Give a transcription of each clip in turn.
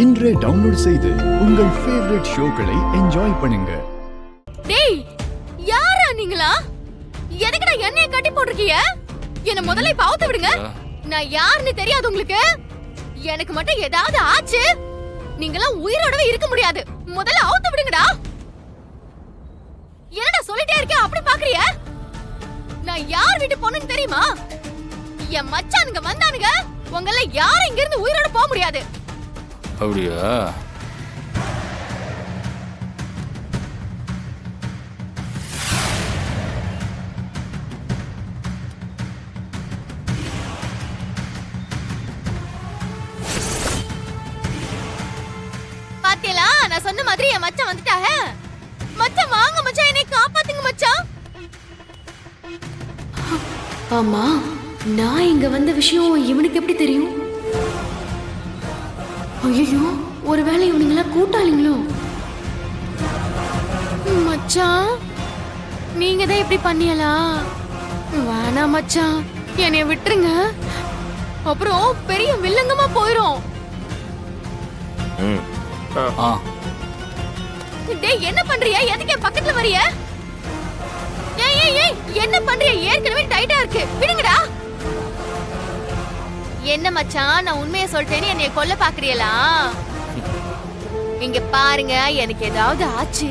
இன்றே டவுன்லோட் செய்து உங்கள் ஃபேவரட் ஷோக்களை என்ஜாய் பண்ணுங்க. டேய், யாரா நீங்களா? எதுக்குடா என்னைய கட்டி போட்டுருக்கீங்க? என்ன முதல்ல இப்ப அவுத்து விடுங்க. நான் யாருன்னு தெரியாது உங்களுக்கு? எனக்கு மட்டும் ஏதாவது ஆச்சு, நீங்களாம் உயிரோடவே இருக்க முடியாது. முதல்ல அவுத்து விடுங்கடா. என்னடா சொல்லிட்டே இருக்க, அப்படி பாக்குறிய? நான் யார் வீட்டு பொண்ணுன்னு தெரியுமா? என் மச்சானுங்க வந்தானுங்க, உங்கள யாரும் இங்க இருந்து உயிரோட போக முடியாது. அப்படியா? பாத்தியலா, நான் சொன்ன மாதிரி என் மச்சான் வந்துட்டாங்க. மச்சான் வாங்க மச்சான், என்னை காப்பாத்துங்க மச்சான். ஆமா, நான் இங்க வந்த விஷயம் இவனுக்கு எப்படி தெரியும்? ஐயோ, ஒருவேளை இவனுங்களா கூட்டாளிங்களோ? மச்சான், நீங்க தான் இப்படி பண்ணியலா? வேணாம் மச்சான், என்னைய விட்டுருங்க. அப்புறம் பெரிய வில்லங்கமா போயிரும். டேய், என்ன பண்றியா? எதுக்கு என் பக்கத்துல வரிய? ஏய் ஏய் ஏய், என்ன பண்றியா? ஏற்கனவே டைட்டா இருக்கு, விடுங்கடா. என்ன மச்சான், நான் உண்மையை சொல்லிட்டேன்னு என்னைய கொல்ல பாக்குறீங்களா? இங்க பாருங்க, எனக்கு ஏதாவது ஆச்சு,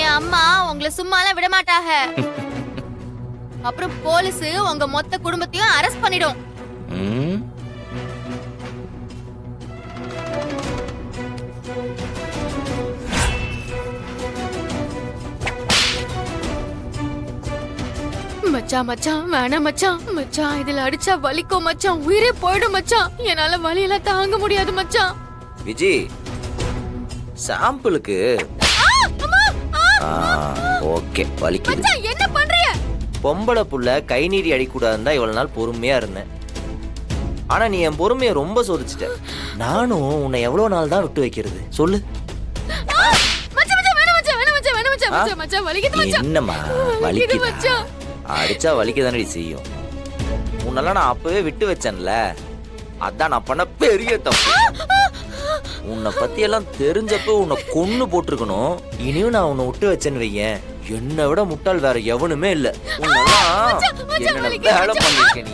என் அம்மா உங்களை சும்மாலாம் விட மாட்டாங்க. அப்புறம் போலீஸ் உங்க மொத்த குடும்பத்தையும் அரெஸ்ட் பண்ணிடும். மச்சான் மச்சான், வேணாம் மச்சான். மச்சான், இதுல அடிச்சா வலிக்கும் மச்சான், உயிரே போயிடும் மச்சான். என்னால வலியெல்லாம் தாங்க முடியாது மச்சான். விஜி, சாம்பிளுக்கு ஓகே வலிக்குது. மச்சான், என்ன பண்றீங்க? பொம்பளை புள்ள கை நீடி அடிக்கூடாதுன்னு தான் இவ்வளவு நாள் பொறுமையா இருந்தேன். ஆனா நீ என் பொறுமையை ரொம்ப சோதிச்சிட்ட. நானும் உன்னை எவ்வளவு நாள் தான் விட்டு வைக்கிறது சொல்லு. என்னம்மா வலிக்குது? அடிச்சா வலிக்க தானடி செய்யும். உன்னெல்லாம் நான் அப்பவே விட்டு வச்சேன்ல, அதான் நான் பண்ண பெரிய தப்பு. உன்னை பத்தி எல்லாம் தெரிஞ்சப்ப உன்னை கொன்னு போட்டிருக்கணும். இனியும் நான் உன்னை விட்டு வச்சேன்னு வையேன், என்னை விட முட்டாள் வேற எவனுமே இல்ல. உன்னெல்லாம் என்ன வேலை பண்ணிருக்க நீ?